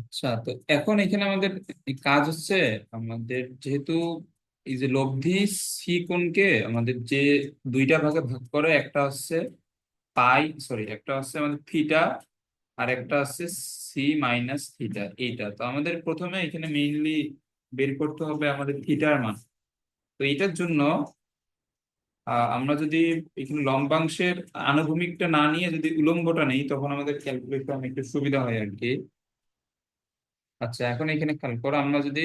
আচ্ছা, তো এখন এখানে আমাদের এই কাজ হচ্ছে, আমাদের যেহেতু এই যে লব্ধি সি কোণকে আমাদের যে দুইটা ভাগে ভাগ করে, একটা হচ্ছে পাই, সরি, একটা হচ্ছে আমাদের থিটা, আর একটা হচ্ছে সি মাইনাস থিটা। এইটা তো আমাদের প্রথমে এখানে মেইনলি বের করতে হবে আমাদের থিটার মান। তো এইটার জন্য আমরা যদি এখানে লম্বাংশের আনুভূমিকটা না নিয়ে যদি উলম্বটা নেই, তখন আমাদের ক্যালকুলেশন একটু সুবিধা হয় আর কি। আচ্ছা, এখন এখানে খেয়াল করো, আমরা যদি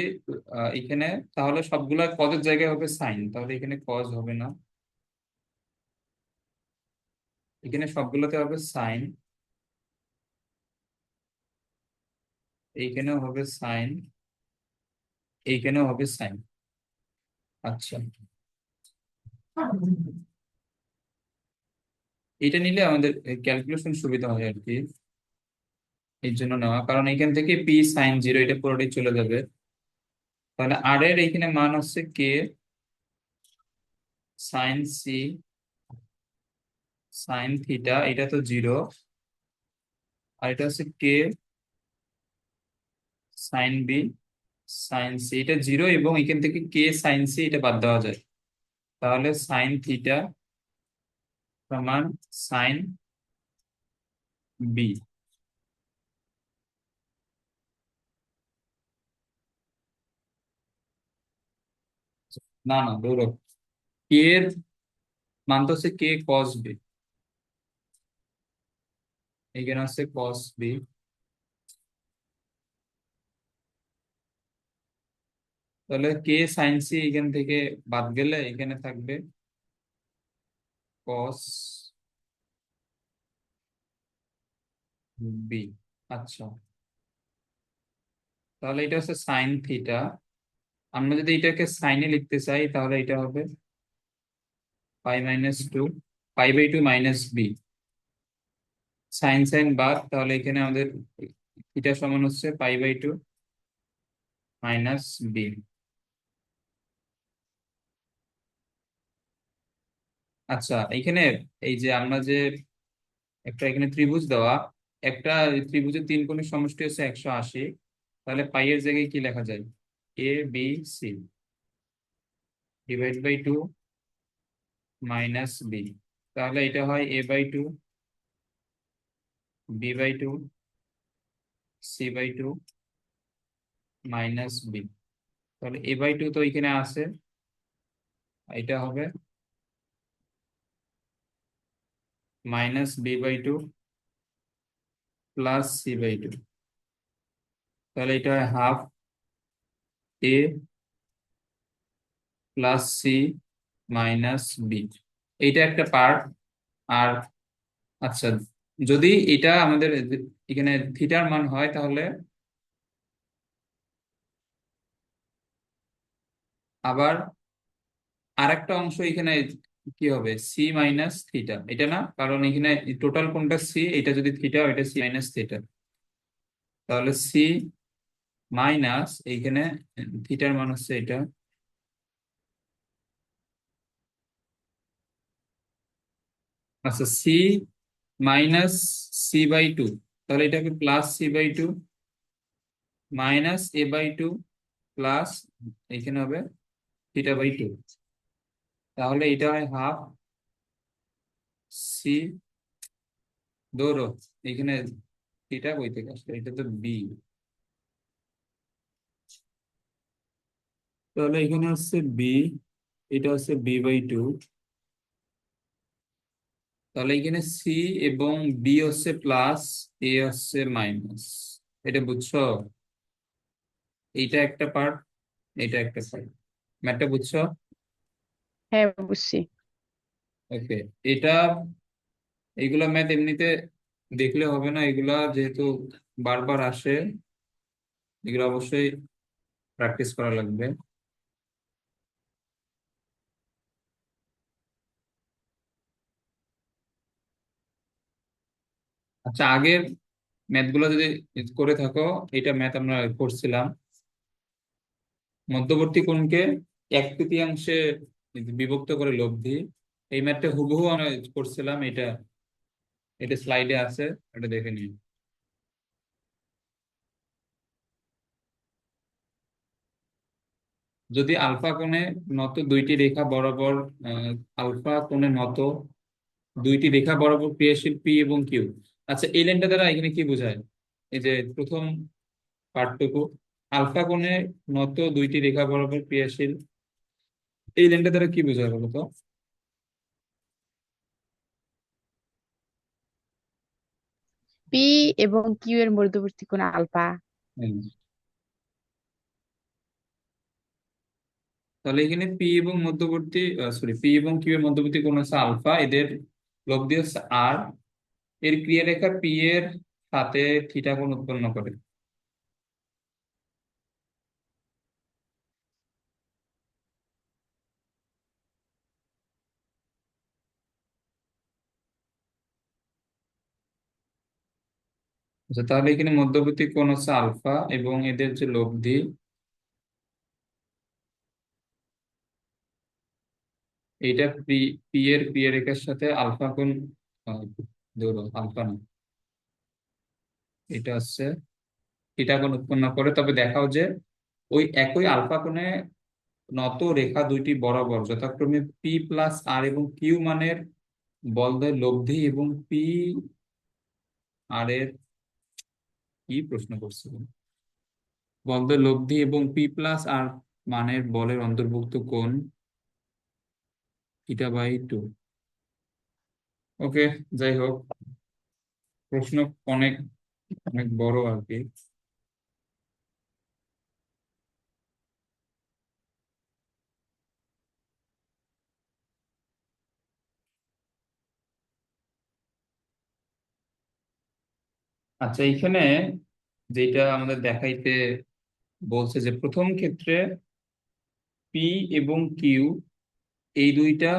এখানে, তাহলে সবগুলা কজের জায়গায় হবে সাইন, তাহলে এখানে কজ হবে না, এখানে সবগুলোতে হবে সাইন, এইখানেও হবে সাইন, এইখানেও হবে সাইন। আচ্ছা, এটা নিলে আমাদের ক্যালকুলেশন সুবিধা হয় আর কি, এই জন্য নেওয়া, কারণ এখান থেকে পি সাইন জিরো এটা পুরোটাই চলে যাবে। তাহলে আর এর এখানে মান হচ্ছে কে সাইন সি সাইন থিটা, এটা তো জিরো, আর এটা হচ্ছে কে সাইন বি সাইন সি, এটা জিরো, এবং এখান থেকে কে সাইন সি এটা বাদ দেওয়া যায়। তাহলে সাইন থিটা সমান সাইন বি। না না, ধরো কে এর মান তো হচ্ছে কে কস বি, এখানে হচ্ছে কস বি। তাহলে কে সাইন সি এখান থেকে বাদ গেলে এখানে থাকবে কস বি। আচ্ছা, তাহলে এটা হচ্ছে সাইন থিটা। আমরা যদি এটাকে সাইনে লিখতে চাই, তাহলে এটা হবে pi minus two, pi by two minus B, sine sine বাদ, তাহলে এখানে আমাদের থিটা সমান হচ্ছে pi by two minus B. আচ্ছা, এখানে এই যে আমরা যে একটা এখানে ত্রিভুজ দেওয়া, একটা ত্রিভুজের তিন কোণের সমষ্টি হচ্ছে 180, তাহলে পাই এর জায়গায় কি লেখা যায়? A B C divide by two minus B, তাহলে এটা হয় A by two B by two C by two minus B. তাহলে এ বাই টু তো এখানে আছে, এটা হবে minus B by two plus C by two, তাহলে এটা হয় half A plus C minus B. এইটা একটা পার্ট। আর আচ্ছা, যদি এটা আমাদের এখানে থিটার মান হয়, তাহলে আবার আরেকটা অংশ এখানে কি হবে, সি মাইনাস থিটা, এটা না, কারণ এখানে টোটাল কোনটা সি, এটা যদি থিটা হয়, এটা সি মাইনাস থিটা, তাহলে সি মাইনাস এইখানে থিটার মান হচ্ছে এটা। আচ্ছা, C minus C by two, তাহলে এটাকে plus C by two minus A by two plus এখানে হবে থিটা বাই টু, তাহলে এটা হয় হাফ সি, ধরো এখানে থিটা কই থেকে আসলে, এটা তো বি, তাহলে এখানে হচ্ছে বি, এটা হচ্ছে বি বাই টু, তাহলে এখানে সি এবং বি হচ্ছে প্লাস, এ হচ্ছে মাইনাস, এটা বুঝছো? এইটা একটা পার্ট, এটা একটা পার্ট, ম্যাথটা বুঝছো? হ্যাঁ, বুঝছি। ওকে, এটা এইগুলা ম্যাথ এমনিতে দেখলে হবে না, এগুলা যেহেতু বারবার আসে, এগুলো অবশ্যই প্র্যাকটিস করা লাগবে। আচ্ছা, আগের ম্যাথগুলো যদি করে থাকো, এটা ম্যাথ আমরা করছিলাম, মধ্যবর্তী কোণকে এক তৃতীয়াংশে বিভক্ত করে লব্ধি, এই ম্যাথটা হুবহু আমরা করছিলাম, এটা এটা স্লাইডে আছে, এটা দেখে নিন। যদি আলফা কোণে নত দুইটি রেখা বরাবর আহ, আলফা কোণে নত দুইটি রেখা বরাবর ক্রিয়াশীল পি এবং কিউ। আচ্ছা, এই লাইনটা দ্বারা এখানে কি বোঝায়? এই যে প্রথম পার্টটুকু, আলফা কোণে নত দুইটি রেখা বরাবর ক্রিয়াশীল, এই লাইনটা দ্বারা কি বোঝায় বলো তো? পি এবং কিউ এর মধ্যবর্তী কোণ আলফা। হুম। তাহলে এখানে পি এবং মধ্যবর্তী, সরি, পি এবং কিউ এর মধ্যবর্তী কোণ হচ্ছে আলফা, এদের লব্ধি হচ্ছে আর, এর ক্রিয়ারেখা পি এর সাথে থিটা কোণ উৎপন্ন করে। আচ্ছা, তাহলে এখানে মধ্যবর্তী কোণ হচ্ছে আলফা এবং এদের যে লব্ধি, এইটা পি, পি এর ক্রিয়ারেখার সাথে আলফা কোণ, আহ, ধরো আলফা না, এটা হচ্ছে থিটা কোণ উৎপন্ন করে। তবে দেখাও যে ওই একই আলফা কোণে নত রেখা দুইটি বরাবর যথাক্রমে পি প্লাস আর এবং কিউ মানের বলদের লব্ধি এবং পি আর এর, কি প্রশ্ন করছিল, বলদের লব্ধি এবং পি প্লাস আর মানের বলের অন্তর্ভুক্ত কোণ থিটা/2। ওকে, যাই হোক, প্রশ্ন অনেক অনেক বড় আর কি। আচ্ছা, এইখানে যেটা আমাদের দেখাইতে বলছে যে প্রথম ক্ষেত্রে পি এবং কিউ, এই দুইটা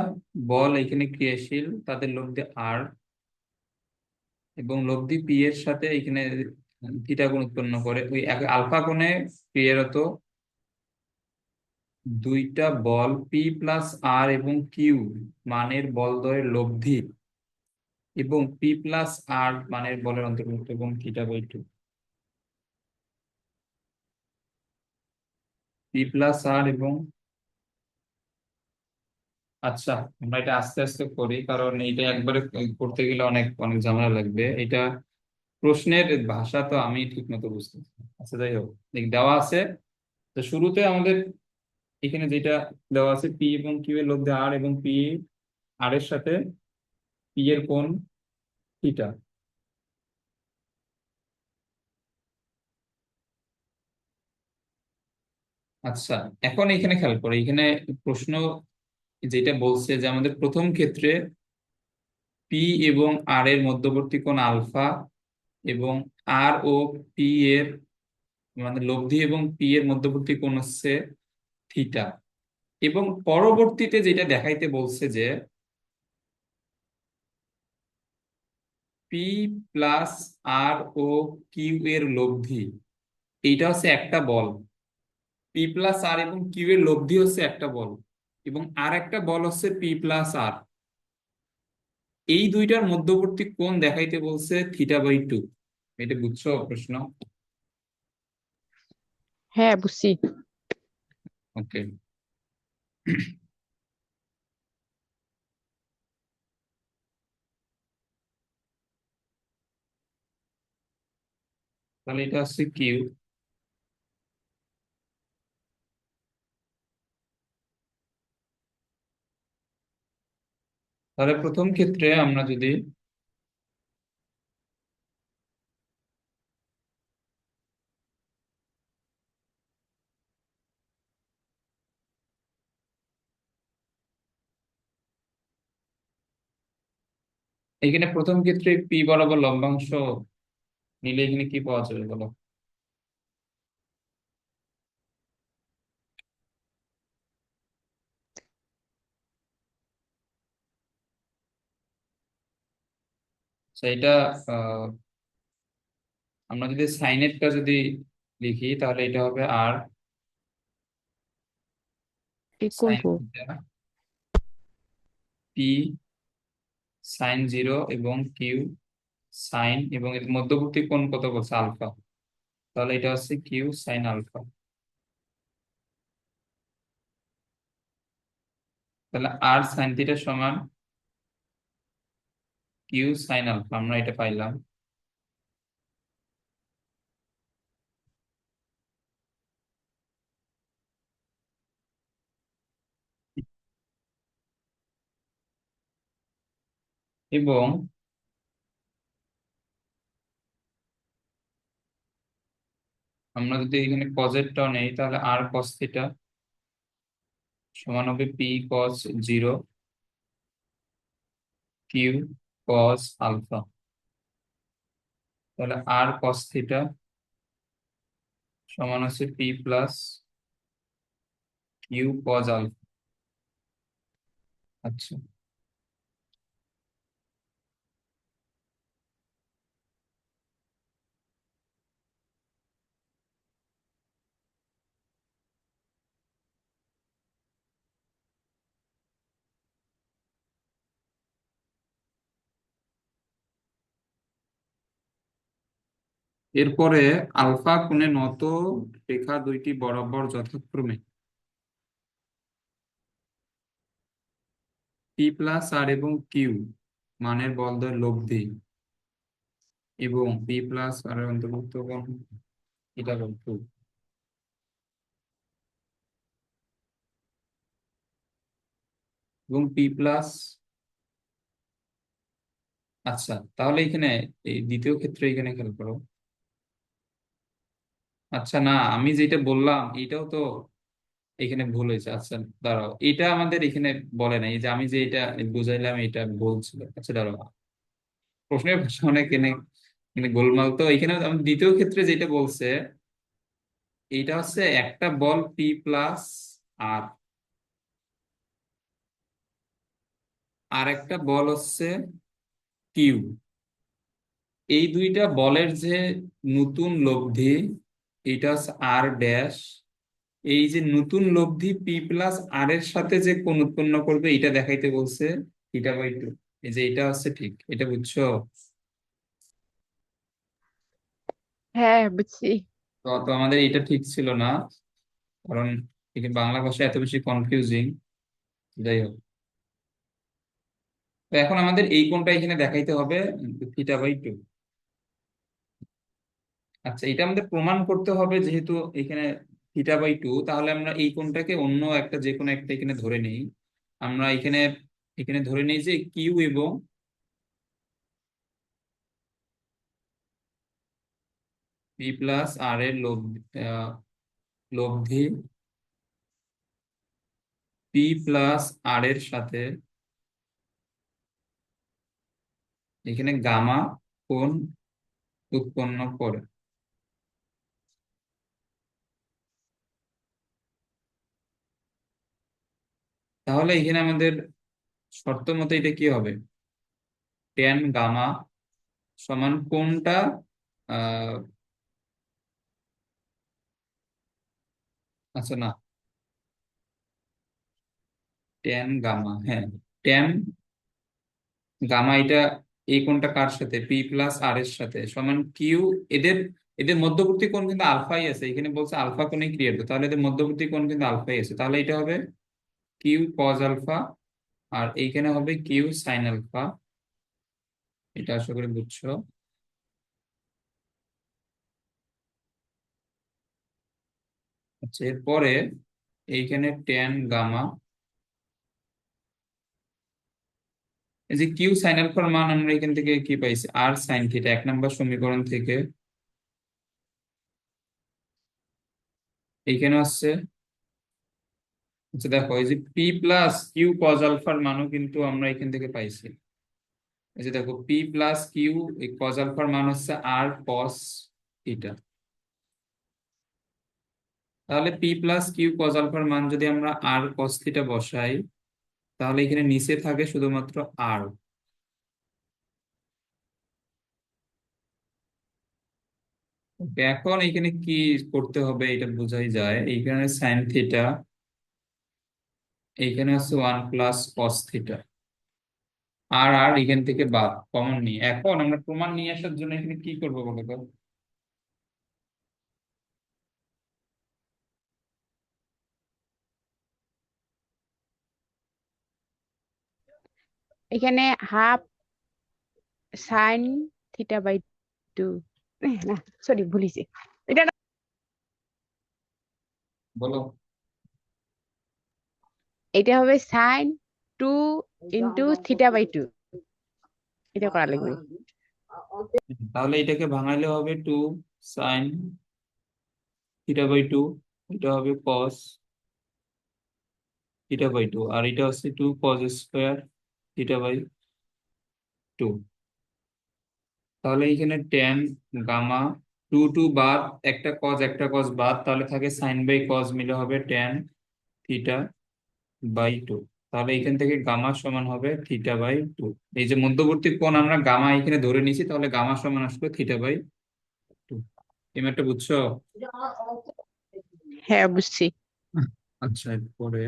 বল এখানে ক্রিয়াশীল, তাদের লব্ধি আর এবং লব্ধি পি এর সাথে এখানে থিটা কোণ উৎপন্ন করে। ওই এক আলফা কোণে ক্রিয়ারত দুইটা বল পি প্লাস আর এবং কিউ মানের বলদ্বয়ের লব্ধি এবং পি প্লাস আর মানের বলের অন্তর্ভুক্ত এবং থিটা/2। পি প্লাস আর এবং, আচ্ছা, আমরা এটা আস্তে আস্তে করি কারণ এটা একবারে করতে গেলে অনেক অনেক ঝামেলা লাগবে। এটা প্রশ্নের ভাষা তো আমি ঠিক মতো বুঝতেছি না। আচ্ছা, যাই হোক, দেওয়া আছে। তো শুরুতে আমাদের এখানে যেটা দেওয়া আছে, পি এবং কিউ এর লব্ধি আর এবং পি আর এর সাথে পি এর কোণ থিটা। আচ্ছা, এখন এখানে খেয়াল করে, এখানে প্রশ্ন যেটা বলছে যে আমাদের প্রথম ক্ষেত্রে পি এবং আর এর মধ্যবর্তী কোণ আলফা এবং আর ও পি এর, মানে লব্ধি এবং পি এর মধ্যবর্তী কোণ হচ্ছে থিটা। এবং পরবর্তীতে যেটা দেখাইতে বলছে যে পি প্লাস আর ও কিউ এর লব্ধি, এইটা হচ্ছে একটা বল। পি প্লাস আর এবং কিউ এর লব্ধি হচ্ছে একটা বল এবং আর একটা বল হচ্ছে পি প্লাস আর। এই দুইটার মধ্যবর্তী কোণ দেখাইতে বলছে থিটা/2। এটা বুঝছো প্রশ্ন? হ্যাঁ, বুঝছি। ওকে, তাহলে এটা হচ্ছে কিউ। তাহলে প্রথম ক্ষেত্রে আমরা যদি এখানে প্রথম ক্ষেত্রে পি বরাবর লম্বাংশ নিলে এখানে কি পাওয়া যাবে বলো? এটা আহ, আমরা যদি সাইনেরটা যদি লিখি তাহলে এটা হবে আর এই কোণ সাইন থিটা, পি সাইন 0 এবং কিউ সাইন, এবং এর মধ্যবর্তী কোণ কত বলছে আলফা, তাহলে এটা হচ্ছে কিউ সাইন আলফা। তাহলে আর সাইন থিটা সমান কিউ সাইন আলফা, আমরা এটা পাইলাম। এবং আমরা যদি এখানে কজেরটাও নেই, তাহলে আর কস থিটা সমান হবে P cos zero Q cos alpha. তাহলে আর কস থিটা সমান হচ্ছে P plus Q cos alpha. আচ্ছা, এরপরে আলফা কোণে নত রেখা দুইটি বরাবর যথাক্রমে পি প্লাস আর এবং কিউ মানের বলদের লব্ধি এবং পি প্লাস আর এর অন্তর্ভুক্ত কোণ এটা বলতো, এবং পি প্লাস। আচ্ছা, তাহলে এখানে এই দ্বিতীয় ক্ষেত্রে এখানে খেয়াল করো। আচ্ছা না, আমি যেটা বললাম এটাও তো এখানে ভুল হয়েছে। আচ্ছা দাঁড়াও, এটা আমাদের এখানে বলে নাই, এই যে আমি যে এটা বুঝাইলাম এটা বলছিল। আচ্ছা দাঁড়াও, প্রশ্নের ভাষা অনেক এখানে এখানে গোলমাল। তো এখানে আমার দ্বিতীয় ক্ষেত্রে যেটা বলছে, এটা হচ্ছে একটা বল পি প্লাস আর আর একটা বল হচ্ছে কিউ। এই দুইটা বলের যে নতুন লব্ধি, এটা হচ্ছে আর ড্যাশ। এই যে নতুন লব্ধি পি প্লাস আর এর সাথে যে কোণ উৎপন্ন করবে এটা দেখাইতে বলছে থিটা বাই টু। এই যে এটা হচ্ছে ঠিক, এটা বুঝছো? হ্যাঁ, বুঝছি। তো তো আমাদের এটা ঠিক ছিল না, কারণ এখানে বাংলা ভাষা এত বেশি কনফিউজিং। যাই হোক, তো এখন আমাদের এই কোণটা এখানে দেখাইতে হবে থিটা বাই টু। আচ্ছা, এটা আমাদের প্রমাণ করতে হবে যেহেতু এখানে থিটা বাই টু, তাহলে আমরা এই কোণটাকে অন্য একটা যে কোনো একটা এখানে ধরে নেই। আমরা এখানে এখানে ধরে নেই যে কিউ এবং পি প্লাস আর এর লব্ধি পি প্লাস আর এর সাথে এখানে গামা কোণ উৎপন্ন করে। তাহলে এখানে আমাদের শর্ত মতো এটা কি হবে, ট্যান গামা সমান কোণটা আহ আচ্ছা না, ট্যান গামা, হ্যাঁ, ট্যান গামা এটা এই কোণটা কার সাথে, পি প্লাস আর এর সাথে সমান কিউ। এদের এদের মধ্যবর্তী কোণ কিন্তু আলফাই আছে, এখানে বলছে আলফা কোণে ক্রিয়েট, তাহলে এদের মধ্যবর্তী কোণ কিন্তু আলফাই আছে। তাহলে এটা হবে কিউ কজ আলফা, আর এইখানে হবে কিউ সাইন আলফা। এটা আশা করি বুঝছো। আচ্ছা, এরপরে এইখানে ট্যান গামা, এই যে কিউ সাইন আলফার মান আমরা এখান থেকে কি পাইছি, আর সাইন থিটা, এক নম্বর সমীকরণ থেকে। এইখানে আসছে, আচ্ছা দেখো, এই যে পি প্লাস কিউ কজ আলফার মানও কিন্তু আমরা এখান থেকে পাইছি। এই যে দেখো, পি প্লাস কিউ এই কজ আলফার মান হচ্ছে আর কস থিটা। তাহলে পি প্লাস কিউ কজ আলফার মান যদি আমরা আর কস থিটা বসাই, তাহলে এখানে নিচে থাকে শুধুমাত্র আর। এখন এখানে কি করতে হবে এটা বোঝাই যায়, এইখানে সাইন থিটা, এইখানে হচ্ছে ওয়ান প্লাস কস থিটা, আর আর এখান থেকে বাদ কমন নিয়ে এখন আমরা প্রমাণ নিয়ে আসার জন্য এখানে কি করবো বলো তো? এখানে half sine theta by two, না সরি ভুলিছি, এটা না, বলো। এটা হবে sine two into theta by two, এটা করা লাগবে। তাহলে এটাকে ভাঙাইলে হবে 2 sin θ/2, এটা হবে cos θ/2, আর এটা হচ্ছে 2 cos² তাহলে এখানে ট্যান গামা, টু টু বাদ, একটা কজ বাদ, তাহলে থাকে সাইন বাই কজ মিলে হবে tan θ/2। তাহলে এখান থেকে গামা সমান হবে θ/2। এই যে মধ্যবর্তী কোণ আমরা গামা এখানে ধরে নিছি, তাহলে গামা সমান আসবে θ/2। এই ম্যাথটা বুঝছো? হ্যাঁ বুঝছি। আচ্ছা, এরপরে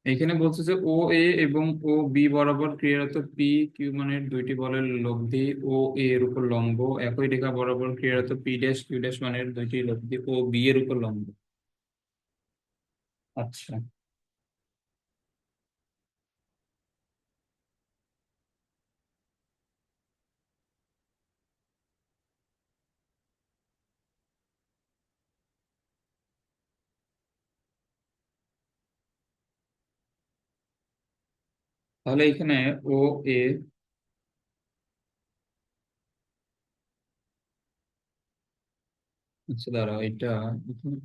এখানে বলছে যে ও এ এবং ও বি বরাবর ক্রিয়ারত পি কিউ মানের দুইটি বলের লব্ধি ও এ এর উপর লম্ব, একই রেখা বরাবর ক্রিয়ারত পি ড্যাশ কিউ ড্যাশ মানের দুইটি লব্ধি ও বি এর উপর লম্ব। আচ্ছা, তাহলে এখানে ও এ, আচ্ছা দাঁড়াও, এটা এখানে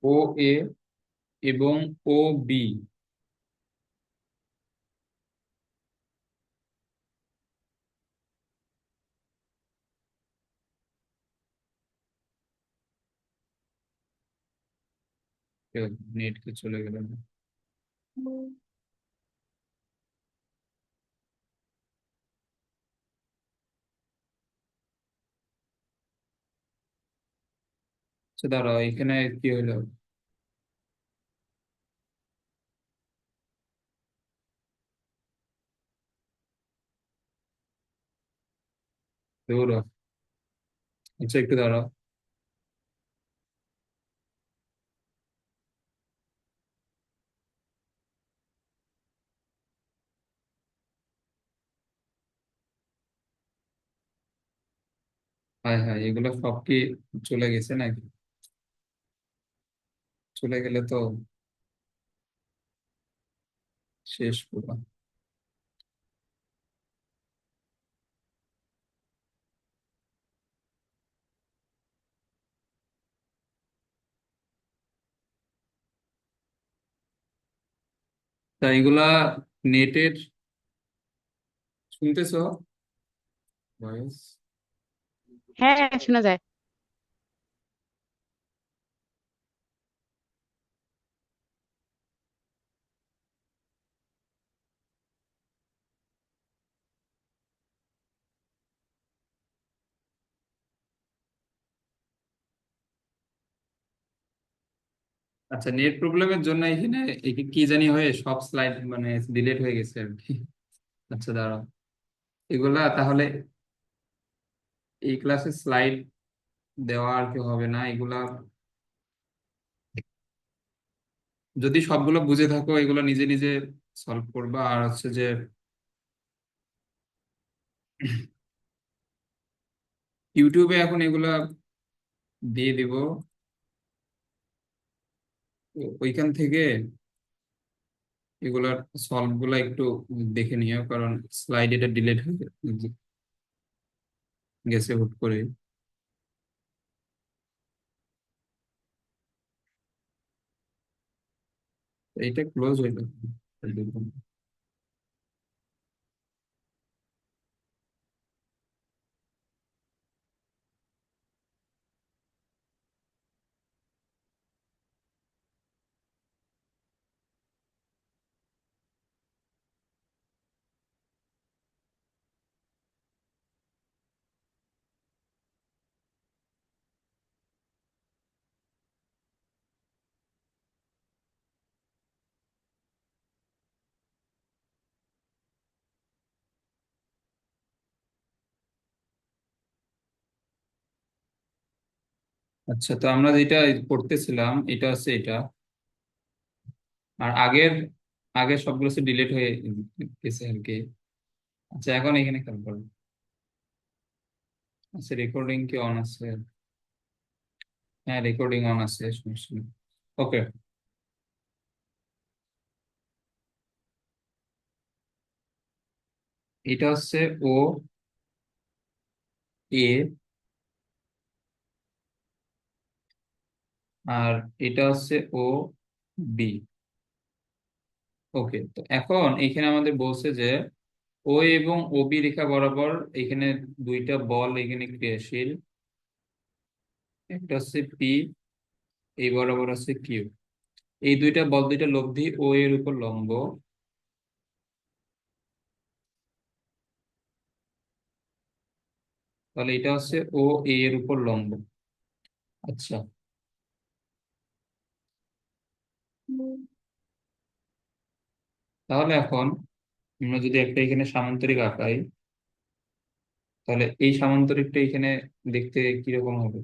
ও এ এবং ও বি, নেট কে চলে গেল। আচ্ছা দাঁড়াও, এখানে কি হলো? দৌড়ো। আচ্ছা একটু দাঁড়াও। হ্যাঁ হ্যাঁ, এগুলো সব কি চলে গেছে নাকি? চলে গেলে তো শেষ পুরো। তা এগুলা নেটের, শুনতেছো ভয়েস? হ্যাঁ শোনা যায়। আচ্ছা, নেট প্রবলেমের জন্য এখানে কি জানি হয়ে সব স্লাইড মানে ডিলিট হয়ে গেছে আর কি। আচ্ছা দাঁড়াও, এগুলা তাহলে এই ক্লাসে স্লাইড দেওয়া আর কি হবে না এগুলা। যদি সবগুলো বুঝে থাকো এগুলো নিজে নিজে সলভ করবা, আর হচ্ছে যে ইউটিউবে এখন এগুলা দিয়ে দিব, ওইখান থেকে এগুলার সলভ গুলা একটু দেখে নিও, কারণ স্লাইড এটা ডিলিট হয়ে গেছে হুট করে। এইটা ক্লোজ হয়ে যাবে। আচ্ছা, তো আমরা যেটা পড়তেছিলাম এটা হচ্ছে এটা, আর আগের আগের সবগুলো ডিলিট হয়ে গেছে আর কি। আচ্ছা, এখন এখানে খেয়াল করো। আচ্ছা, রেকর্ডিং কি অন আছে? হ্যাঁ, রেকর্ডিং অন আছে, সমস্যা নেই। ওকে, এটা হচ্ছে ও এ, আর এটা হচ্ছে ও বি। ওকে, তো এখন এখানে আমাদের বলছে যে ও এবং ও বি রেখা বরাবর এখানে দুইটা বল এখানে ক্রিয়াশীল। একটা হচ্ছে পি, এই বরাবর আছে কিউ। এই দুইটা বল দুইটা লব্ধি ও এর উপর লম্ব। তাহলে এটা হচ্ছে ও এ এর উপর লম্ব। আচ্ছা, তাহলে এখন আমরা যদি একটা এখানে সামান্তরিক আঁকাই, তাহলে এই সামান্তরিকটা এখানে দেখতে কিরকম হবে?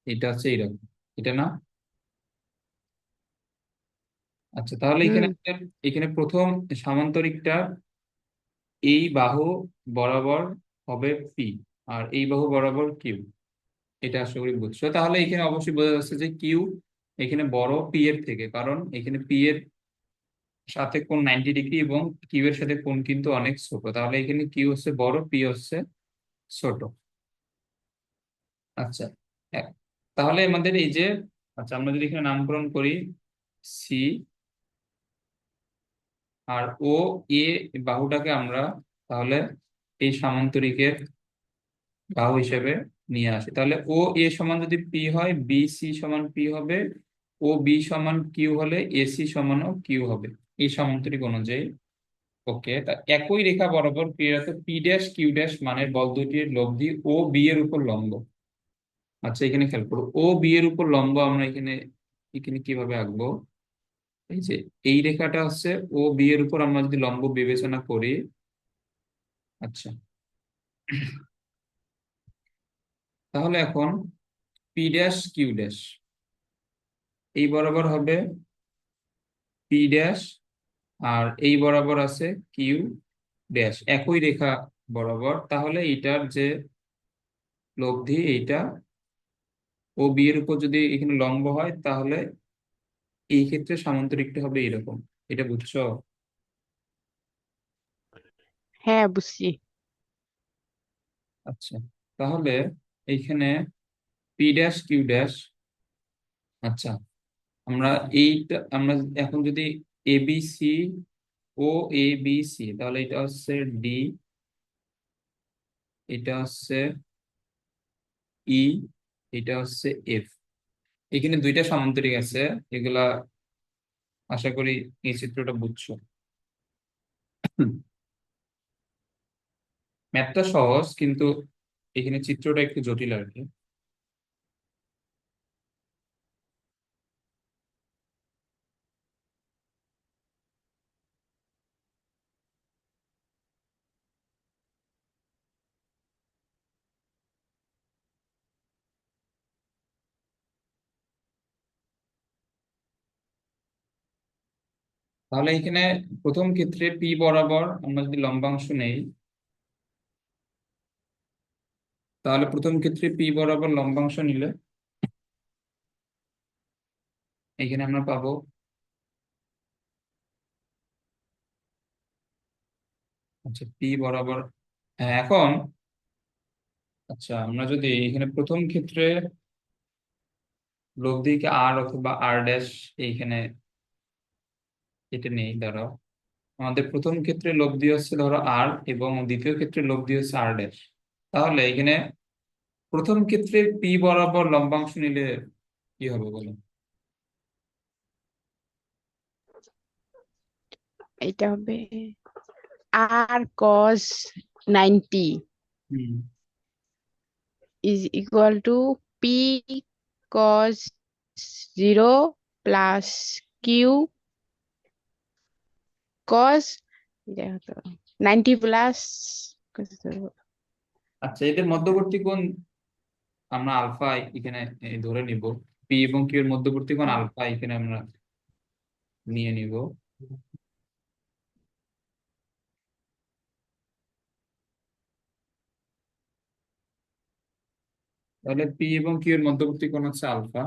এটা হচ্ছে এইরকম, এটা না? আচ্ছা, তাহলে হুম। এখানে এখানে প্রথম সামান্তরিকটা এই বাহু বরাবর হবে পি, আর এই বাহু বরাবর কিউ। এটা আশা করি বুঝছো। তাহলে এখানে অবশ্যই বোঝা যাচ্ছে যে কিউ এখানে বড় পি এর থেকে, কারণ এখানে পি এর সাথে কোণ 90 ডিগ্রি এবং কিউ এর সাথে কোণ কিন্তু অনেক ছোট। তাহলে এখানে কিউ হচ্ছে বড়, পি হচ্ছে ছোট। আচ্ছা, এ- তাহলে আমাদের এই যে, আচ্ছা আমরা যদি এখানে নামকরণ করি সি, আর ও এ বাহুটাকে আমরা তাহলে এই সামান্তরিকের বাহু হিসেবে নিয়ে আসি। তাহলে ও এ সমান যদি পি হয়, বি সি সমান পি হবে, ও বি সমান কিউ হলে এ সি সমানও কিউ হবে এই সামান্তরিক অনুযায়ী। ওকে, তা একই রেখা বরাবর ক্রিয়ারত পি ড্যাশ কিউ ড্যাশ মানের বল দুটির লব্ধি ও বি এর উপর লম্ব। আচ্ছা, এখানে খেয়াল করো, ও বি এর উপর লম্ব আমরা এখানে এখানে কিভাবে আঁকবো? এই যে এই রেখাটা হচ্ছে ও বি এর উপর আমরা যদি লম্ব বিবেচনা করি। আচ্ছা, তাহলে এখন পি ড্যাশ কিউ ড্যাশ এই বরাবর হবে পি ড্যাশ, আর এই বরাবর আছে কিউ ড্যাশ একই রেখা বরাবর। তাহলে এটার যে লব্ধি এইটা ও বি এর উপর যদি এখানে লম্ব হয়, তাহলে এই ক্ষেত্রে সামান্তরিকটা হবে এরকম। এটা বুঝছো? হ্যাঁ, বুঝছি। আচ্ছা, তাহলে এইখানে পি ড্যাশ কিউ ড্যাশ, আচ্ছা আমরা এইটা আমরা এখন যদি এ বি সি, ও এ বি সি, তাহলে এটা হচ্ছে ডি, এটা হচ্ছে ই, এটা হচ্ছে এফ। এখানে দুইটা সামান্তরিক আছে, এগুলা আশা করি এই চিত্রটা বুঝছো। ম্যাথটা সহজ, কিন্তু এখানে চিত্রটা একটু জটিল আর কি। তাহলে এখানে প্রথম ক্ষেত্রে পি বরাবর আমরা যদি লম্বাংশ নেই, তাহলে প্রথম ক্ষেত্রে পি বরাবর লম্বাংশ নিলে এখানে আমরা পাবো, আচ্ছা পি বরাবর, হ্যাঁ এখন, আচ্ছা আমরা যদি এখানে প্রথম ক্ষেত্রে লব্ধিকে আর অথবা আর ড্যাশ এইখানে এটা নেই, ধরো আমাদের প্রথম ক্ষেত্রে লব্ধি হচ্ছে ধরো আর, এবং দ্বিতীয় ক্ষেত্রে লব্ধি হচ্ছে আর ড্যাশ। তাহলে এখানে প্রথম ক্ষেত্রে পি বরাবর লম্বাংশ নিলে কি হবে বলো? এটা হবে R cos 90 hmm. Is equal to P cos 0 plus Q cos 90 plus আচ্ছা, এদের মধ্যবর্তী কোণ আমরা আলফা এখানে ধরে নিব, পি এবং কিউ এর মধ্যবর্তী কোণ হুম। আলফা এখানে আমরা নিয়ে নিব। তাহলে পি এবং কিউ এর মধ্যবর্তী কোণ হচ্ছে আলফা।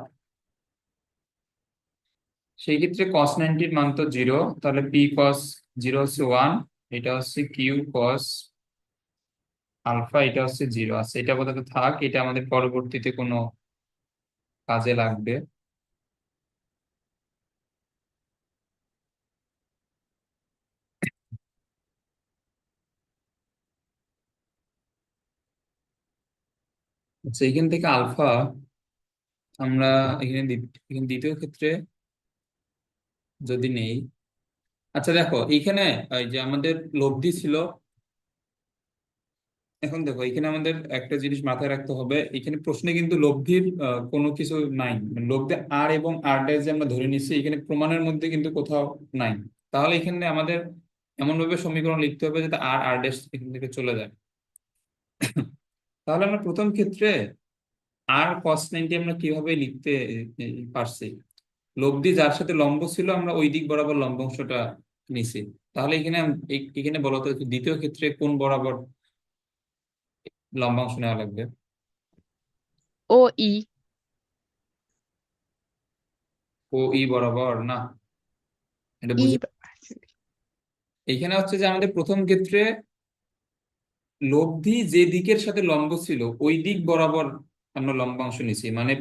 সেই ক্ষেত্রে কস 90-র মান তো 0, তাহলে পি কস 0 হচ্ছে 1, এটা হচ্ছে কিউ কস আলফা, এটা হচ্ছে 0 আছে। এটা আপাতত থাক, এটা আমাদের পরবর্তীতে কোনো কাজে লাগবে। আচ্ছা, এখান থেকে আলফা আমরা এখানে দ্বিতীয় ক্ষেত্রে যদি নেই। আচ্ছা দেখো এইখানে এই যে আমাদের লব্ধি ছিল, এখন দেখো এখানে আমাদের একটা জিনিস মাথায় রাখতে হবে, এখানে প্রশ্নে কিন্তু লব্ধির কোনো কিছু নাই, মানে লব্ধি আর এবং আর ড্যাশ যে আমরা ধরে নিচ্ছি এখানে প্রমাণের মধ্যে কিন্তু কোথাও নাই। তাহলে এখানে আমাদের এমন ভাবে সমীকরণ লিখতে হবে যাতে আর আর ড্যাশ এখান থেকে চলে যায়। তাহলে আমরা প্রথম ক্ষেত্রে আর কস 90 আমরা কিভাবে লিখতে পারছি, লব্ধি যার সাথে লম্ব ছিল আমরা ওই দিক বরাবর লম্ব অংশটা নিছি। তাহলে এখানে এখানে বলতো দ্বিতীয় ক্ষেত্রে কোন বরাবর লম্বাংশ নেওয়া লাগবে? ও ই। ও ই বরাবর না, এটা ই। বুঝে। এখানে হচ্ছে যে আমাদের প্রথম ক্ষেত্রে লব্ধি যে দিকের সাথে লম্ব ছিল ওই দিক বরাবর আমরা লম্বাংশ নিছি, মানে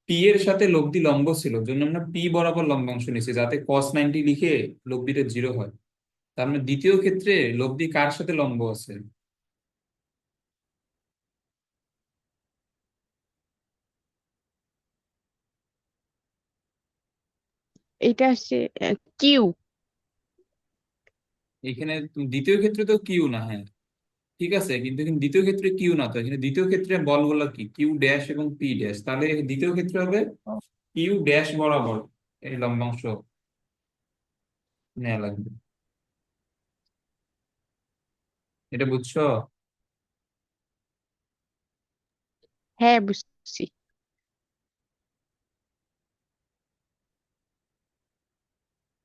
পি এর সাথে লব্ধি লম্ব ছিল জন্য আমরা পি বরাবর লম্বাংশ নিছি যাতে কস 90 লিখে লব্ধিটা 0 হয়। তার মানে দ্বিতীয় ক্ষেত্রে লব্ধি কার সাথে লম্ব আছে? এটা হচ্ছে কিউ। এখানে দ্বিতীয় ক্ষেত্রে তো কিউ না, হ্যাঁ ঠিক আছে, কিন্তু এখানে দ্বিতীয় ক্ষেত্রে কিউ না, তো এখানে দ্বিতীয় ক্ষেত্রে বলগুলো কি কিউ ড্যাশ এবং পি ড্যাশ, তাহলে দ্বিতীয় ক্ষেত্রে হবে কিউ ড্যাশ বরাবর এই লম্বাংশ নেওয়া লাগবে। এটা বুঝছো? হ্যাঁ, বুঝছি।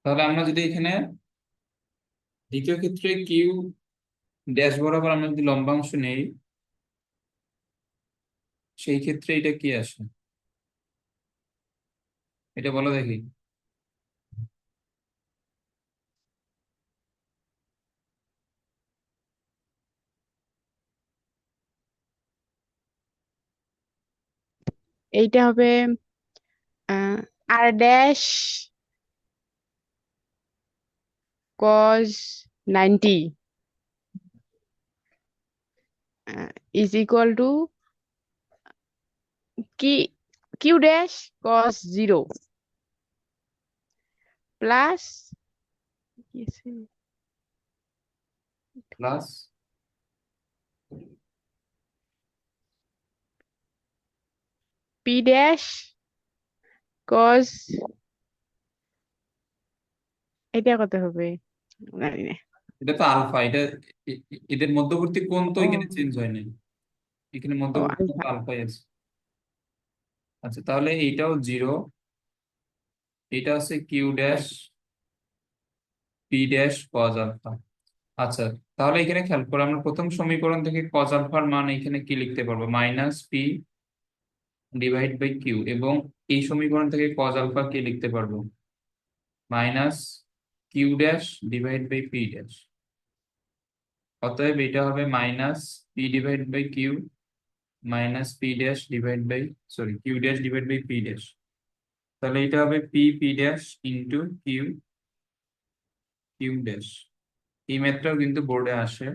তাহলে আমরা যদি এখানে দ্বিতীয় ক্ষেত্রে কিউ ড্যাশ বরাবর আমরা যদি লম্বাংশ নেই, সেই ক্ষেত্রে এটা কি আসে, এটা বলো দেখি। এইটা হবে R dash cos 90 is equal to কি Q dash cos 0 plus plus P dash cos, এটা কত হবে জানি না। এটা তো আলফা, এটা এদের মধ্যবর্তী কোণ তো ও এখানে চেঞ্জ হয় নাই, এখানে ও মধ্যবর্তী কোণ আলফা। তো আলফাই আছে। আচ্ছা তাহলে এইটাও 0, এটা হচ্ছে Q dash P dash cos alpha. আচ্ছা, তাহলে এখানে খেয়াল করে আমরা প্রথম সমীকরণ থেকে কজ আলফার মান এখানে কি লিখতে পারবো, minus P divide by Q, এবং এই সমীকরণ থেকে কজ আলফা কি লিখতে পারবো, minus Q dash divide by P dash. অতএব এটা হবে minus P divide by Q minus P dash divide by, sorry Q dash divide by P dash. তাহলে এটা হবে P P dash into Q Q dash. এই ম্যাথটাও কিন্তু বোর্ডে আসে।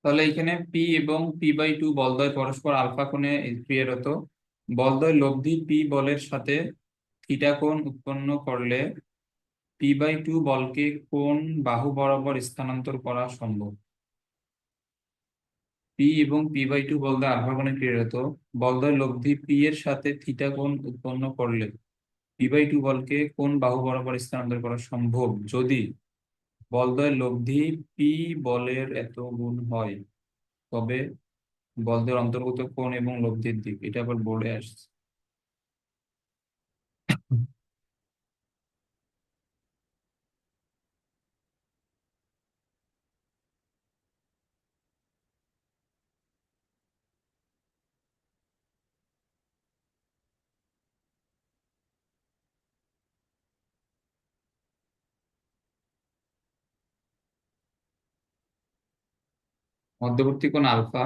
তাহলে এখানে পি এবং পি/2 বলদ্বয় পরস্পর আলফা কোণে ক্রিয়ারত। বলদ্বয় লব্ধি পি বলের সাথে থিটা কোণ উৎপন্ন করলে পি/2 বলকে কোন বাহু বরাবর স্থানান্তর করা সম্ভব? পি এবং পি/2 বলদ্বয় আলফা কোণে ক্রিয়ারত, বলদ্বয় লব্ধি পি এর সাথে থিটা কোণ উৎপন্ন করলে P/2 বলকে কোন বাহু বরাবর স্থানান্তর করা সম্ভব যদি বলদ্বয়ের লব্ধি পি বলের এত গুণ হয়, তবে বলদের অন্তর্গত কোণ এবং লব্ধির দিক, এটা আবার বোর্ডে আসছে। মধ্যবর্তী কোণ আলফা,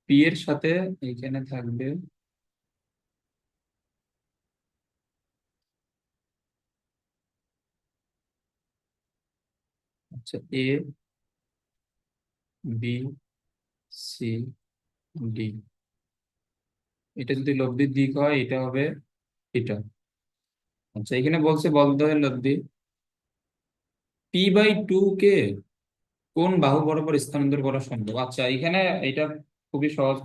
পি এর সাথে এখানে থাকবে, আচ্ছা, এ, বি, সি, ডি। এটা যদি লব্ধির দিক হয় এটা হবে এটা। আচ্ছা, এখানে বলছে বলদ্বয়ের লব্ধি P/2 কে কোন বাহু বরাবর স্থানান্তর করা সম্ভব। আচ্ছা, এখানে এটা খুবই সহজ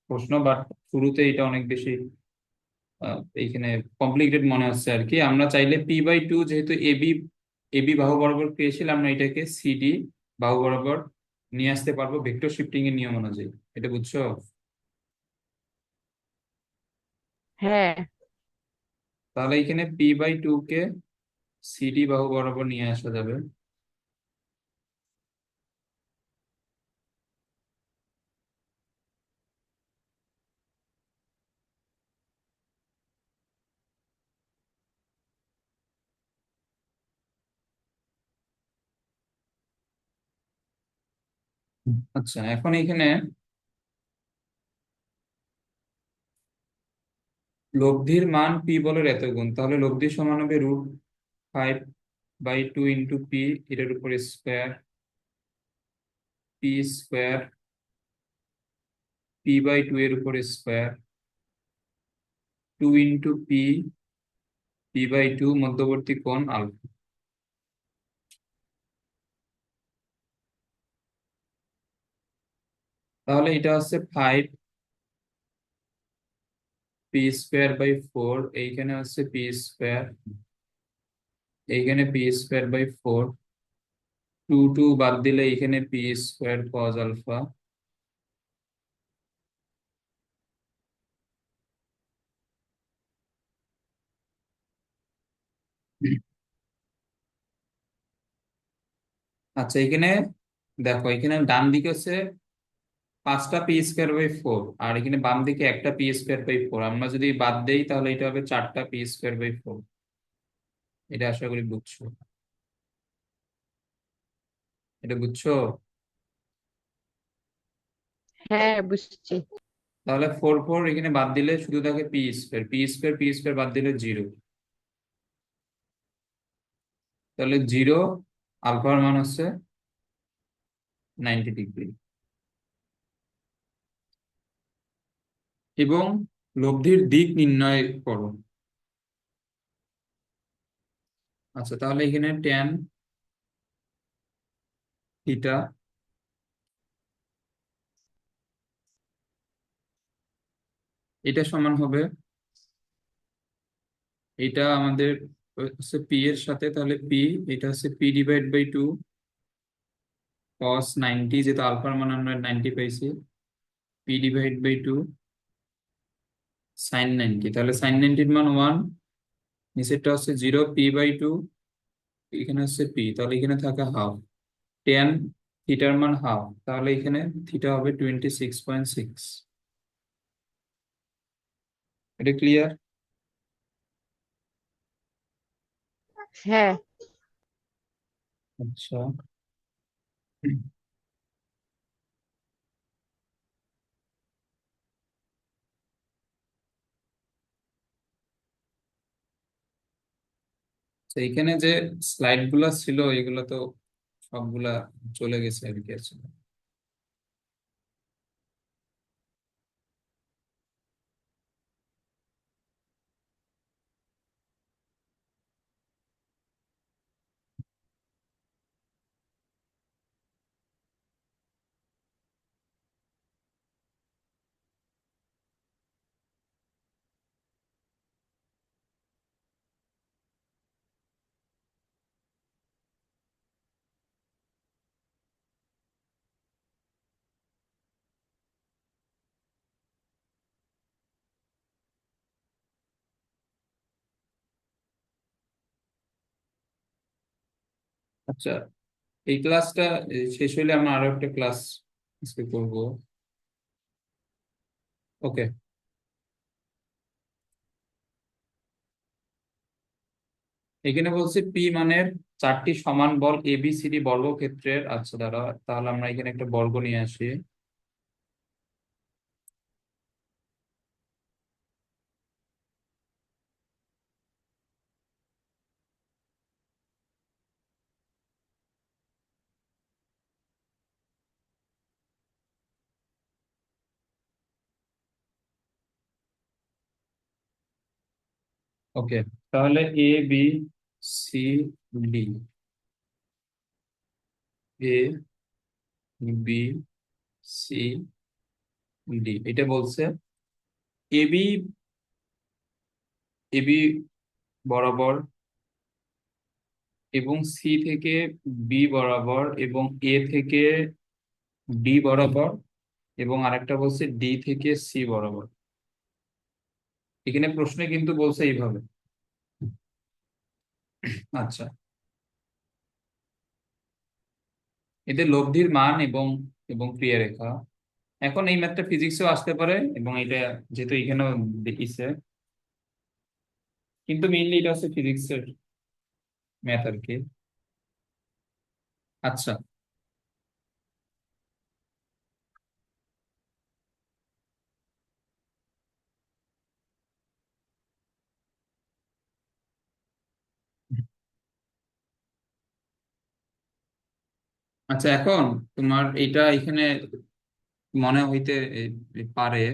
প্রশ্ন, বাট শুরুতে এটা অনেক বেশি এইখানে কমপ্লিকেটেড মনে হচ্ছে আর কি। আমরা চাইলে P/2 যেহেতু এবি এবি বাহু বরাবর পেয়েছিলাম, আমরা এটাকে সিডি বাহু বরাবর নিয়ে আসতে পারবো ভেক্টর শিফটিং এর নিয়ম অনুযায়ী। এটা বুঝছো? হ্যাঁ। তাহলে এখানে P/2 কে সিডি বাহু বরাবর নিয়ে আসা যাবে। আচ্ছা, এখন এখানে লব্ধির মান পি বলের এত গুণ, তাহলে লব্ধি সমান হবে √5/2 ইন্টু পি, এটার উপর স্কোয়ার, পি স্কোয়ার, P/2 এর উপর স্কোয়ার, 2 ইন্টু পি, P/2 মধ্যবর্তী কোণ আলফা। তাহলে এটা হচ্ছে 5 p² বাই 4, এইখানে হচ্ছে পি স্কোয়ার, এইখানে p² বাই 4, 2 বাদ দিলে এখানে পি স্কোয়ার কজ আলফা। আচ্ছা, এখানে দেখো, এখানে ডান দিকে হচ্ছে 5টা p²বাই 4, আর এখানে বাম দিকে একটা p²বাই 4। আমরা যদি বাদ দেই তাহলে এটা হবে 4টা p²বাই 4। এটা আশা করি বুঝছো। এটা বুঝছো? হ্যাঁ, বুঝছি। তাহলে 4 4 এখানে বাদ দিলে শুধু থাকে পি স্কোয়ার বাদ দিলে 0। তাহলে 0, আলফার মান হচ্ছে 90 ডিগ্রি। এবং লব্ধির দিক নির্ণয় করো। আচ্ছা, তাহলে এখানে ট্যান থিটা, এটা সমান হবে, এটা আমাদের হচ্ছে পি এর সাথে, তাহলে পি, এটা হচ্ছে p/2 cos 90, যেহেতু আলফার মান আমরা 90 পাইছি, p/2 sin 90। তাহলে sin 90 এর মান 1, নিচেরটা হচ্ছে 0, p/2, এখানে হচ্ছে পি, তাহলে এখানে থাকে হাফ। টেন থিটার মান হাফ, তাহলে এখানে থিটা হবে 26.6। এটা ক্লিয়ার? হ্যাঁ। আচ্ছা, তো এখানে যে স্লাইড গুলা ছিল এগুলো তো সবগুলা চলে গেছে আর কি আসলে। আচ্ছা, এই ক্লাসটা শেষ হলে আমরা আরো একটা ক্লাস আজকে করবো। ওকে। এখানে বলছে পি মানের চারটি সমান বল এ বি সি ডি বর্গক্ষেত্রের, আচ্ছা দাঁড়া, তাহলে আমরা এখানে একটা বর্গ নিয়ে আসি। ওকে, তাহলে এ বি সি ডি, এ বি সি ডি, এটা বলছে এবি, এবি বরাবর এবং সি থেকে বি বরাবর এবং এ থেকে ডি বরাবর এবং আরেকটা বলছে ডি থেকে সি বরাবর। এখানে প্রশ্নে কিন্তু বলছে এইভাবে। আচ্ছা, এদের লব্ধির মান এবং এবং ক্রিয়ারেখা। এখন এই ম্যাথটা ফিজিক্সেও আসতে পারে এবং এটা যেহেতু এখানেও দেখিছে, কিন্তু মেইনলি এটা হচ্ছে ফিজিক্সের ম্যাথ আর কি। আচ্ছা। আচ্ছা, এখন তোমার এটা এখানে মনে হইতে পারে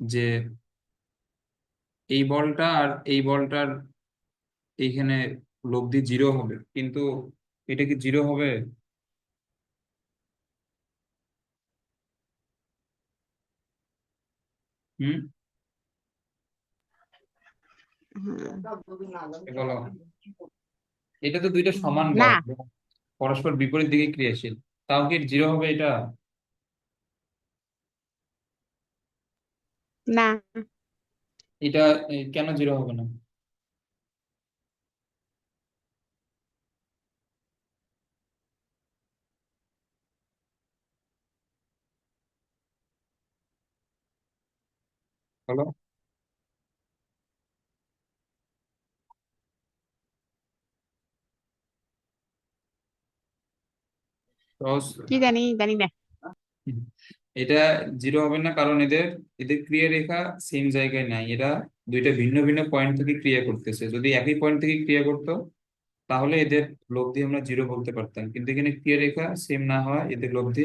যে এই বলটা আর এই বলটার এইখানে লব্ধি জিরো হবে, কিন্তু এটা কি জিরো হবে? হুম, এ বলো। এটা তো দুইটা সমান বল না, এবং পরস্পর বিপরীত দিকে ক্রিয়াশীল, তাও কি জিরো হবে এটা? না। এটা কেন জিরো হবে না? বলো। সহজ। কি জানি, জানি না। হুম। এটা জিরো হবে না কারণ এদের এদের ক্রিয়া রেখা সেম জায়গায় নাই, এরা দুইটা ভিন্ন ভিন্ন পয়েন্ট থেকে ক্রিয়া করতেছে। যদি একই পয়েন্ট থেকে ক্রিয়া করতো তাহলে এদের লব্ধি আমরা জিরো বলতে পারতাম, কিন্তু এখানে ক্রিয়া রেখা সেম না হয় এদের লব্ধি